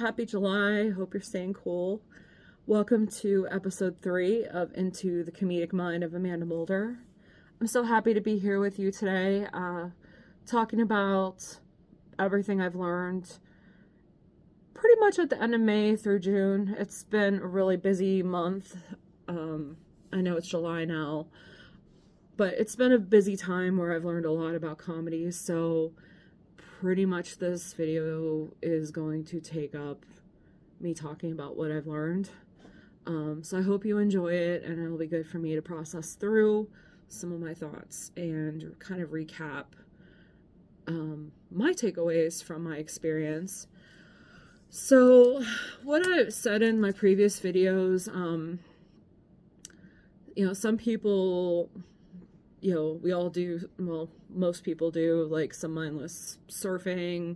Happy July. Hope you're staying cool. Welcome to episode 3 of Into the Comedic Mind of Amanda Mulder. I'm so happy to be here with you today, talking about everything I've learned pretty much at the end of May through June. It's been a really busy month. I know it's July now, but it's been a busy time where I've learned a lot about comedy, so pretty much this video is going to take up me talking about what I've learned. So I hope you enjoy it, and it'll be good for me to process through some of my thoughts and kind of recap my takeaways from my experience. So what I've said in my previous videos, some people, we all do, well, most people do, like, some mindless surfing,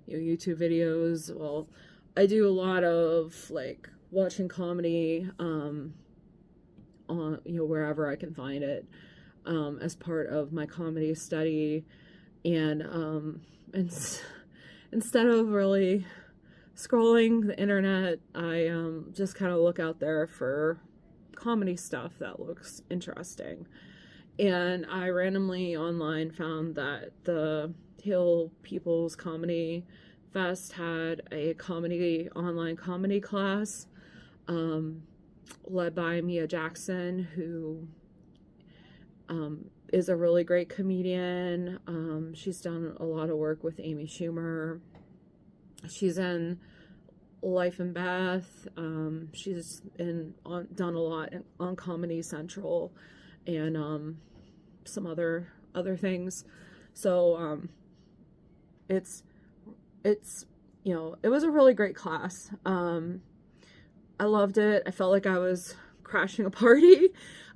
YouTube videos. Well, I do a lot of, like, watching comedy, on, wherever I can find it, as part of my comedy study. And instead of really scrolling the internet, I, just kind of look out there for comedy stuff that looks interesting. And I randomly online found that the Hill People's Comedy Fest had a online comedy class, led by Mia Jackson, who is a really great comedian. She's done a lot of work with Amy Schumer. She's in Life and Beth. She's done a lot on Comedy Central and some other things. So it was a really great class. I loved it. I felt like I was crashing a party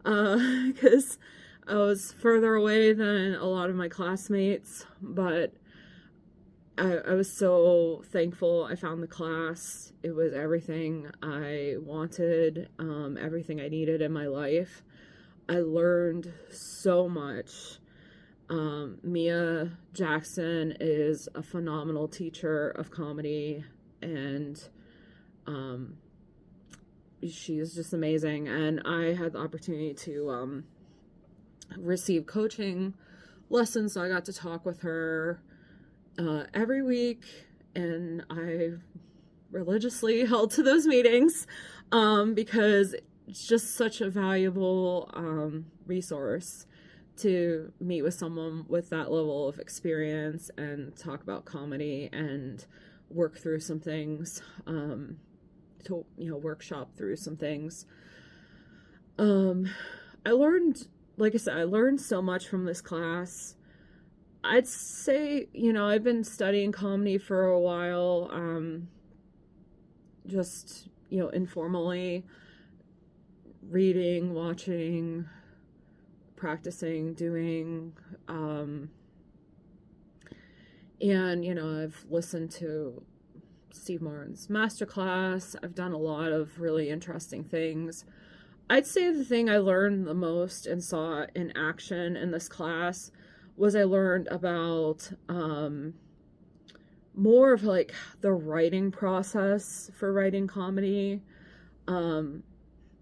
because I was further away than a lot of my classmates, but I was so thankful I found the class. It was everything I wanted, everything I needed in my life. I learned so much. Mia Jackson is a phenomenal teacher of comedy, and she's just amazing. And I had the opportunity to receive coaching lessons, so I got to talk with her every week, and I religiously held to those meetings because it's just such a valuable resource to meet with someone with that level of experience and talk about comedy and work through some things, to workshop through some things. I learned, like I said, I learned so much from this class. I'd say, I've been studying comedy for a while, just, informally, reading, watching, practicing, doing, and, I've listened to Steve Martin's masterclass. I've done a lot of really interesting things. I'd say the thing I learned the most and saw in action in this class was I learned about more of, like, the writing process for writing comedy.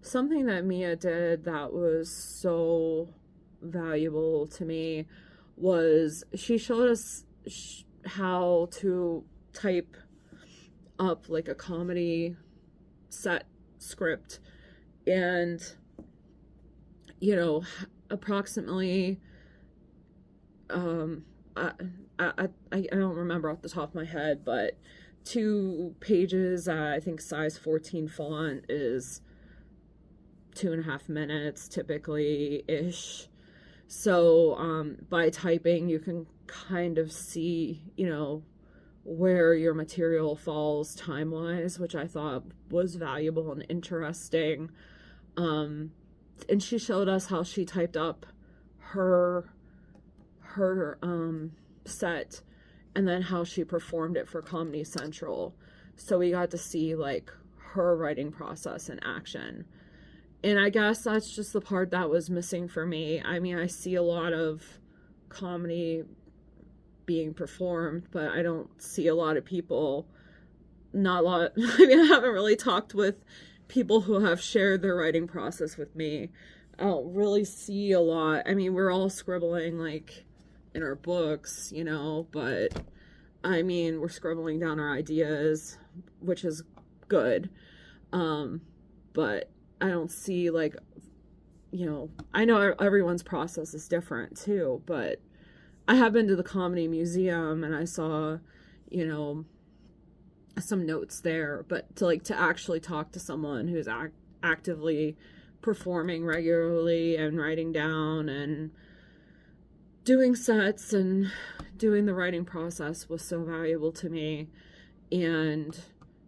Something that Mia did that was so valuable to me was she showed us how to type up, like, a comedy set script, and approximately I don't remember off the top of my head, but 2 pages, I think size 14 font is 2.5 minutes typically ish. So by typing you can kind of see where your material falls time wise, which I thought was valuable and interesting. And she showed us how she typed up her set, and then how she performed it for Comedy Central. So we got to see, like, her writing process in action. And I guess that's just the part that was missing for me. I mean, I see a lot of comedy being performed, but I don't see a lot of people not a lot. I mean, I haven't really talked with people who have shared their writing process with me. I don't really see a lot. I mean, we're all scribbling like in our books, you know, but I mean, we're scribbling down our ideas, which is good. But I don't see like, you know, I know everyone's process is different too, but I have been to the Comedy Museum and I saw, you know, some notes there, but to actually talk to someone who's actively performing regularly and writing down and doing sets and doing the writing process was so valuable to me. And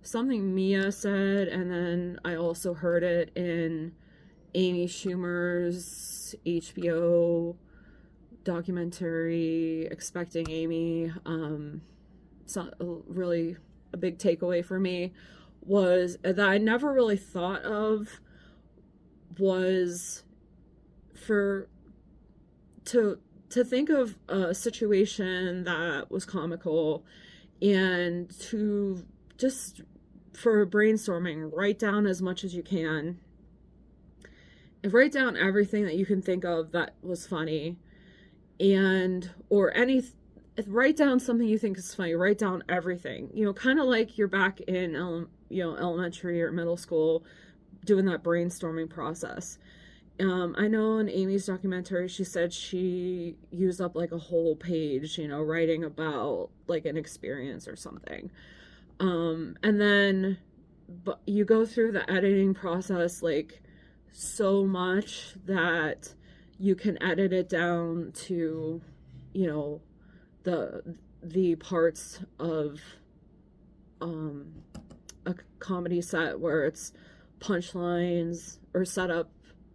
something Mia said, and then I also heard it in Amy Schumer's HBO documentary Expecting Amy. Really a big takeaway for me was that I never really thought of was to think of a situation that was comical and to just for brainstorming, write down as much as you can and write down everything that you can think of that was funny, and or write down something you think is funny. Write down everything, you know, kind of like you're back in elementary or middle school doing that brainstorming process. I know in Amy's documentary, she said she used up like a whole page, you know, writing about like an experience or something. And then but you go through the editing process like so much that you can edit it down to, you know, the parts of a comedy set where it's punchlines or set up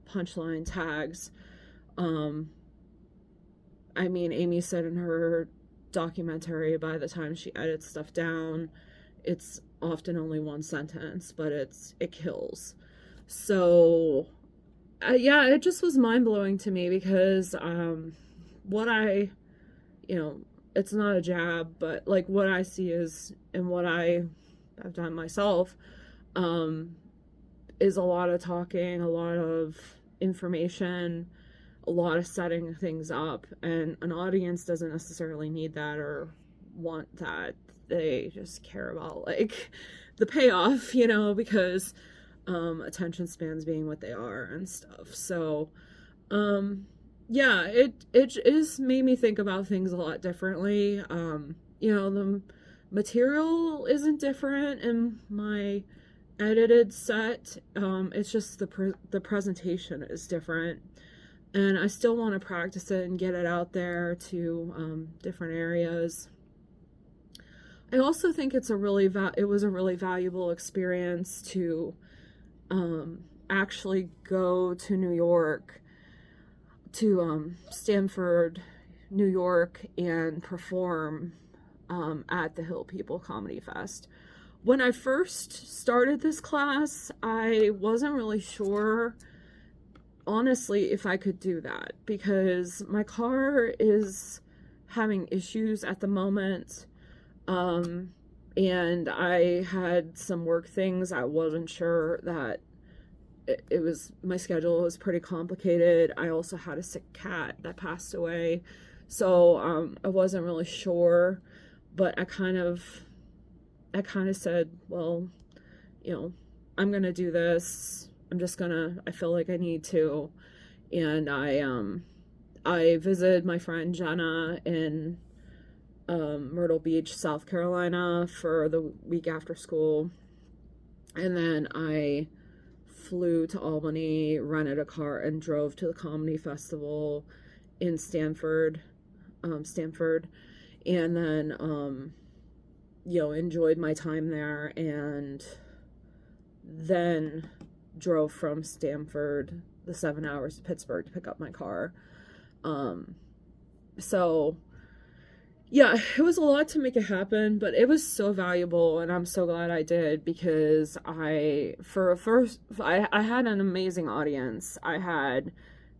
punchline tags. I mean, Amy said in her documentary, by the time she edits stuff down, it's often only one sentence, but it kills. So yeah, it just was mind-blowing to me because what I, you know, it's not a jab, but like what I see is, and what I have done myself, is a lot of talking, a lot of information, a lot of setting things up, and an audience doesn't necessarily need that or want that. They just care about like the payoff, you know, because attention spans being what they are and stuff. So yeah, it just made me think about things a lot differently. You know, the material isn't different in my edited set. It's just the presentation is different, and I still want to practice it and get it out there to different areas. I also think it was a really valuable experience to actually go to New York, to Stamford, New York, and perform at the Hill People Comedy Fest. When I first started this class, I wasn't really sure, honestly, if I could do that because my car is having issues at the moment. And I had some work things. I wasn't sure that it was, my schedule was pretty complicated. I also had a sick cat that passed away. So, I wasn't really sure, but I kind of said, well, you know, I'm going to do this. I feel like I need to. And I visited my friend Jenna in Myrtle Beach, South Carolina for the week after school. And then I flew to Albany, rented a car, and drove to the comedy festival in Stamford. And then, you know, enjoyed my time there, and then drove from Stamford the 7 hours to Pittsburgh to pick up my car. So yeah, it was a lot to make it happen, but it was so valuable, and I'm so glad I did because I had an amazing audience.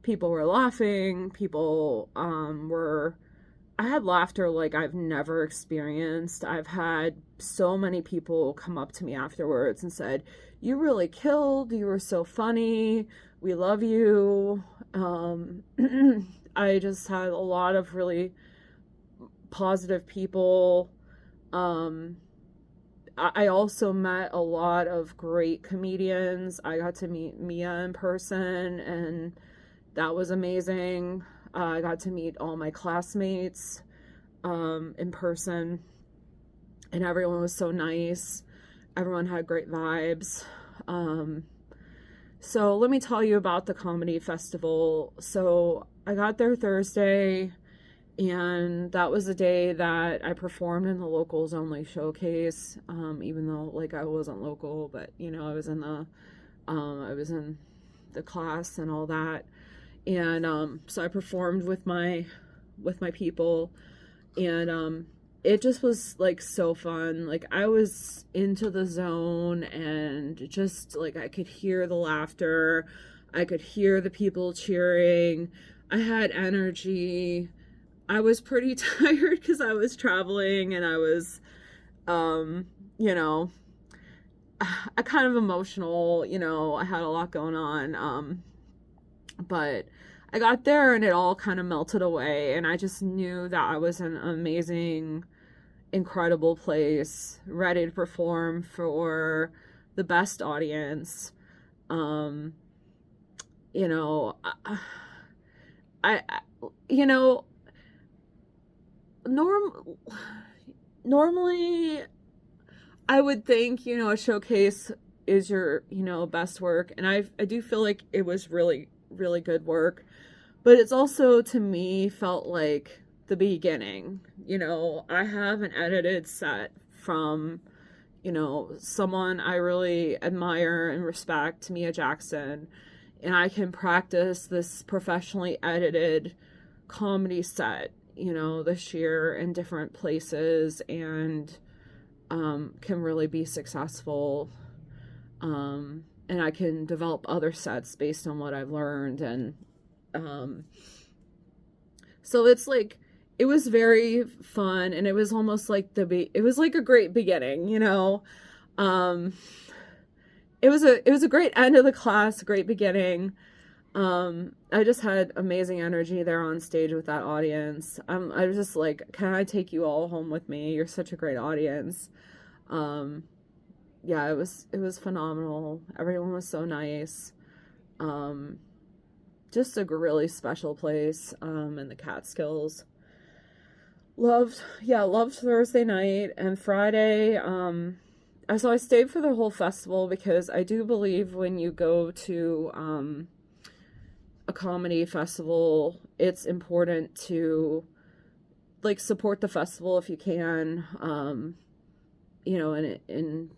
People were laughing, people were I had laughter like I've never experienced. I've had so many people come up to me afterwards and said, "You really killed. You were so funny. We love you." I just had a lot of really positive people. I also met a lot of great comedians. I got to meet Mia in person, and that was amazing. I got to meet all my classmates in person, and everyone was so nice. Everyone had great vibes. So let me tell you about the comedy festival. So I got there Thursday, and that was the day that I performed in the locals only showcase. Even though like I wasn't local, but you know, I was in the class and all that. And so I performed with my people, and it just was like so fun. Like I was into the zone, and just like I could hear the laughter, I could hear the people cheering. I had energy. I was pretty tired because I was traveling, and I was you know, I kind of emotional, you know, I had a lot going on. But I got there and it all kind of melted away, and I just knew that I was in an amazing, incredible place, ready to perform for the best audience. Um, you know, I you know, normally I would think, you know, a showcase is your, you know, best work, and I do feel like it was really really good work, but it's also to me felt like the beginning. You know, I have an edited set from, you know, someone I really admire and respect, Mia Jackson, and I can practice this professionally edited comedy set, you know, this year in different places, and can really be successful. And I can develop other sets based on what I've learned. And so it's like, it was very fun, and it was almost like it was like a great beginning, you know. It was a great end of the class, great beginning. I just had amazing energy there on stage with that audience. I was just like, can I take you all home with me? You're such a great audience. Yeah, it was phenomenal. Everyone was so nice. Just a really special place in the Catskills. Loved Thursday night and Friday. So I stayed for the whole festival because I do believe when you go to a comedy festival, it's important to like support the festival if you can. You know, and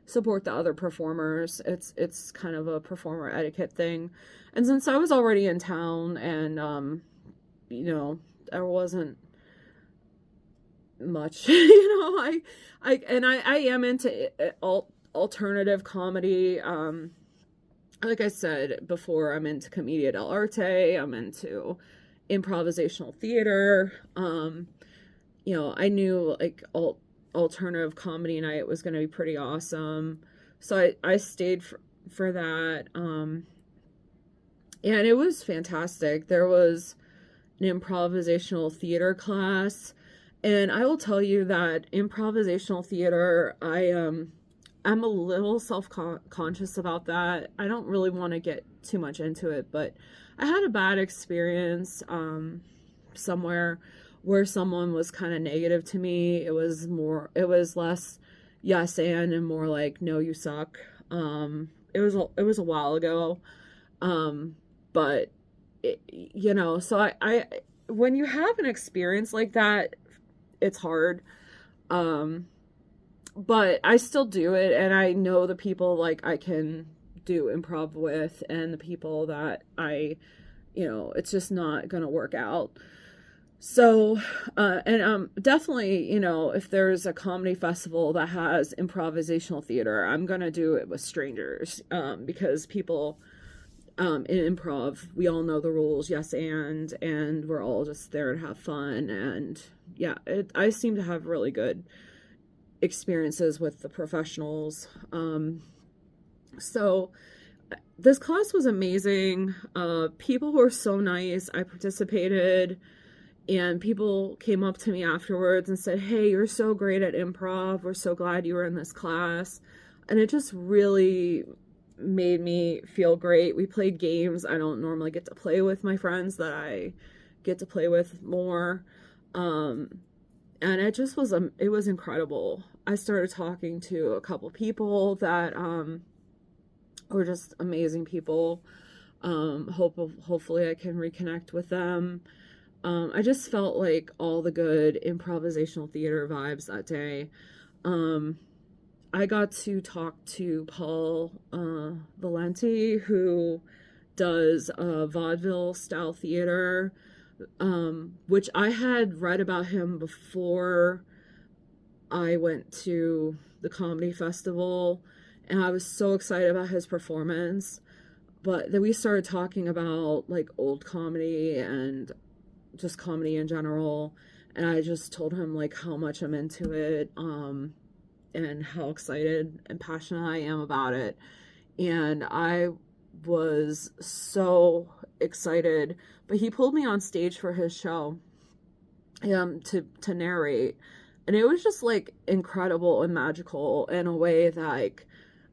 support the other performers. It's kind of a performer etiquette thing. And since I was already in town, and you know, there wasn't much, you know, I am into alternative comedy. Like I said before, I'm into Commedia dell'arte, I'm into improvisational theater. You know, I knew like alternative comedy night was going to be pretty awesome, so I stayed for that. And it was fantastic. There was an improvisational theater class, and I will tell you that improvisational theater, I'm a little self-conscious about that. I don't really want to get too much into it, but I had a bad experience somewhere where someone was kind of negative to me. It was less yes and more like no, you suck. It was a while ago, but you know, so I when you have an experience like that, it's hard. But I still do it, and I know the people like I can do improv with, and the people that you know, it's just not gonna work out. So, and definitely, you know, if there's a comedy festival that has improvisational theater, I'm gonna do it with strangers, because people, in improv, we all know the rules, yes, and we're all just there to have fun. And yeah, I seem to have really good experiences with the professionals. So this class was amazing. People were so nice. I participated, and people came up to me afterwards and said, "Hey, you're so great at improv. We're so glad you were in this class." And it just really made me feel great. We played games I don't normally get to play with my friends that I get to play with more. And it just was, it was incredible. I started talking to a couple people that were just amazing people. Hopefully I can reconnect with them. I just felt like all the good improvisational theater vibes that day. I got to talk to Paul Valenti, who does vaudeville style theater, which I had read about him before I went to the comedy festival, and I was so excited about his performance. But then we started talking about like old comedy and just comedy in general, and I just told him like how much I'm into it, and how excited and passionate I am about it. And I was so excited, but he pulled me on stage for his show to narrate, and it was just like incredible and magical in a way that like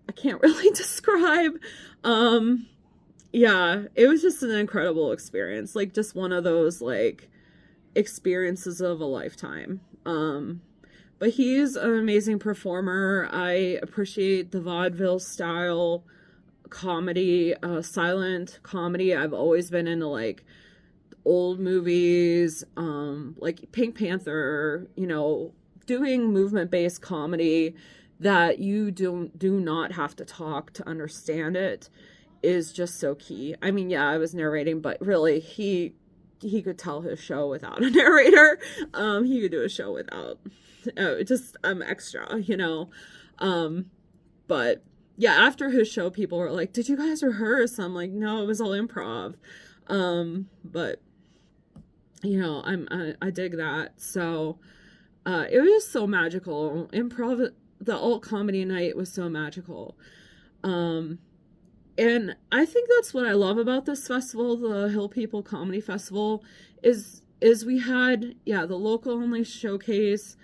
I can't really describe. Yeah, it was just an incredible experience, like just one of those like experiences of a lifetime. But he's an amazing performer. I appreciate the vaudeville style comedy, silent comedy. I've always been into like old movies, like Pink Panther, you know, doing movement-based comedy that you do not have to talk to understand it is just so key. I mean, yeah, I was narrating, but really he could tell his show without a narrator. He could do a show without just extra, you know. But yeah, after his show, people were like, "Did you guys rehearse?" I'm like, "No, it was all improv." But you know, I dig that. So it was just so magical. Improv, the alt comedy night was so magical. And I think that's what I love about this festival, the Hill People Comedy Festival, is we had, yeah, the local only showcase,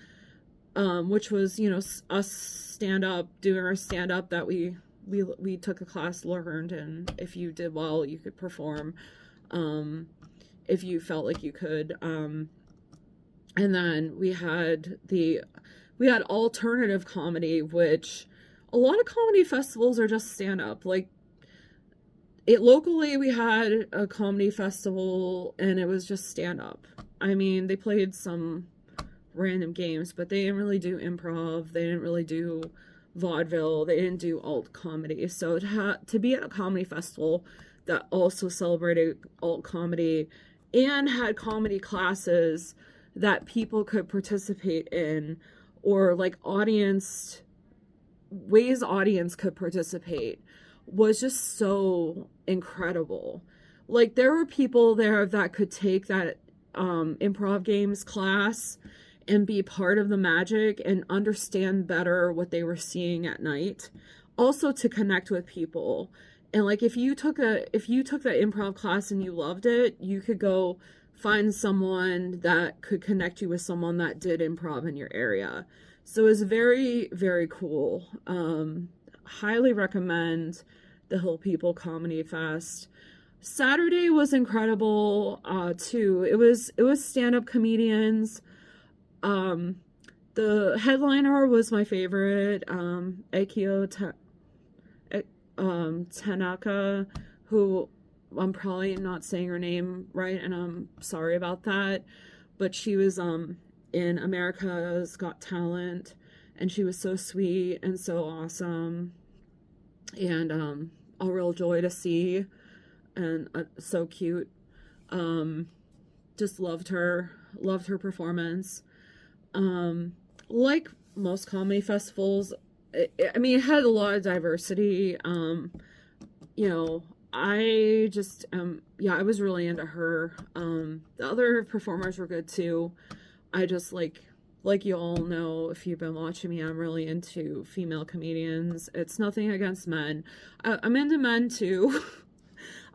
which was, you know, us doing our stand up that we took a class, learned, and if you did well, you could perform, if you felt like you could. And then we had alternative comedy, which a lot of comedy festivals are just stand up. Like, locally we had a comedy festival and it was just stand up. I mean, they played some random games, but they didn't really do improv. They didn't really do vaudeville. They didn't do alt comedy. So to be at a comedy festival that also celebrated alt comedy and had comedy classes that people could participate in, or like ways audience could participate, was just so incredible. Like, there were people there that could take that improv games class and be part of the magic and understand better what they were seeing at night. Also to connect with people. And like, if you took that improv class and you loved it, you could go find someone that could connect you with someone that did improv in your area. So it was very, very cool. Highly recommend the Hill People Comedy Fest. Saturday was incredible too. It was stand-up comedians. The headliner was my favorite, Akio Tanaka, who I'm probably not saying her name right, and I'm sorry about that, but she was in America's Got Talent, and she was so sweet and so awesome, and a real joy to see, and so cute. Just loved her performance. Like most comedy festivals, I mean, it had a lot of diversity. You know, I just yeah, I was really into her. The other performers were good too. I just like you all know, if you've been watching me, I'm really into female comedians. It's nothing against men. I'm into men too.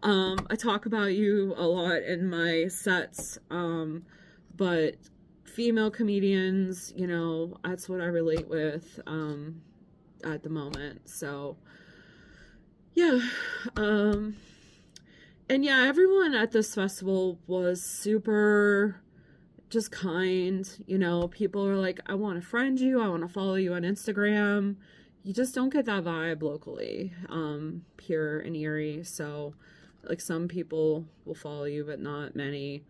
I talk about you a lot in my sets, but female comedians, you know, that's what I relate with at the moment. So yeah, and yeah, everyone at this festival was super just kind. You know, people are like, I want to friend you, I want to follow you on Instagram. You just don't get that vibe locally, here in Erie. So, like, some people will follow you, but not many.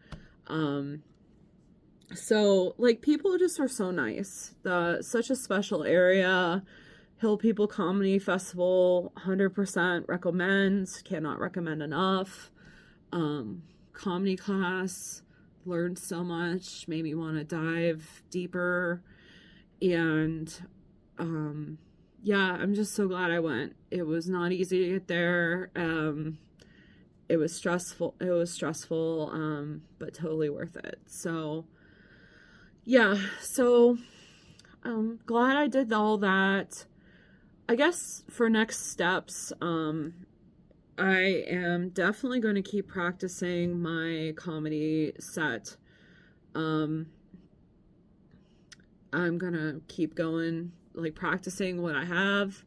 So, like, people just are so nice. Such a special area. Hill People Comedy Festival, 100% recommend. Cannot recommend enough. Comedy class, learned so much, made me want to dive deeper. And yeah, I'm just so glad I went. It was not easy to get there. It was stressful, but totally worth it. So yeah, so I'm glad I did all that. I guess for next steps, I am definitely going to keep practicing my comedy set. I'm gonna keep going, like, practicing what I have.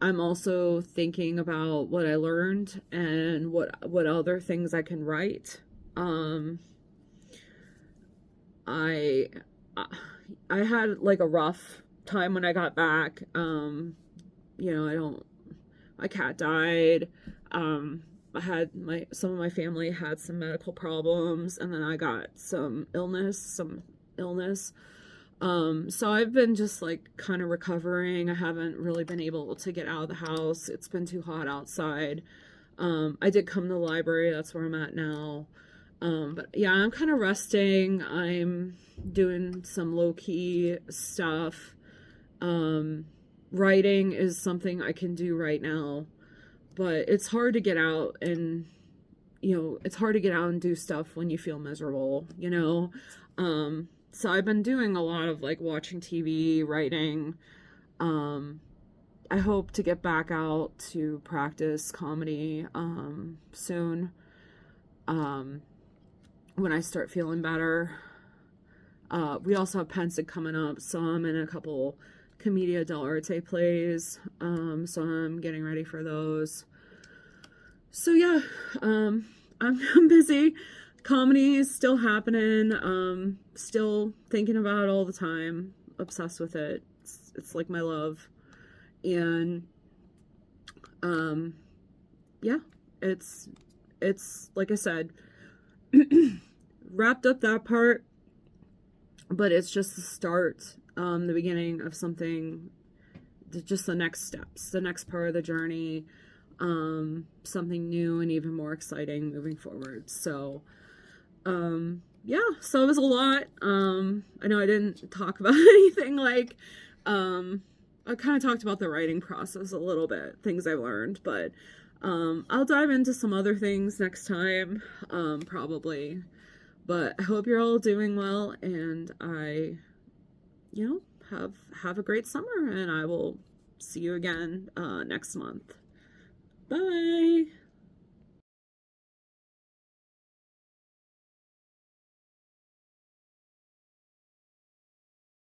I'm also thinking about what I learned and what other things I can write. I had like a rough time when I got back. You know, my cat died. I had some of my family had some medical problems, and then I got some illness. So I've been just like kind of recovering. I haven't really been able to get out of the house. It's been too hot outside. I did come to the library. That's where I'm at now. But yeah, I'm kind of resting. I'm doing some low-key stuff. Writing is something I can do right now, but it's hard to get out and, you know, it's hard to get out and do stuff when you feel miserable, you know? So I've been doing a lot of like watching TV, writing. I hope to get back out to practice comedy, soon. When I start feeling better. We also have Pensick coming up, so I'm in a couple Commedia dell'arte plays, so I'm getting ready for those. So yeah, I'm busy. Comedy is still happening, still thinking about it all the time, obsessed with it. It's like my love. And yeah, it's like I said, wrapped up that part, but it's just the start, the beginning of something, just the next steps, the next part of the journey, something new and even more exciting moving forward. So yeah, so it was a lot. I know I didn't talk about anything like, I kind of talked about the writing process a little bit, things I've learned, but I'll dive into some other things next time, probably. But I hope you're all doing well, and I, you know, have a great summer, and I will see you again next month. Bye!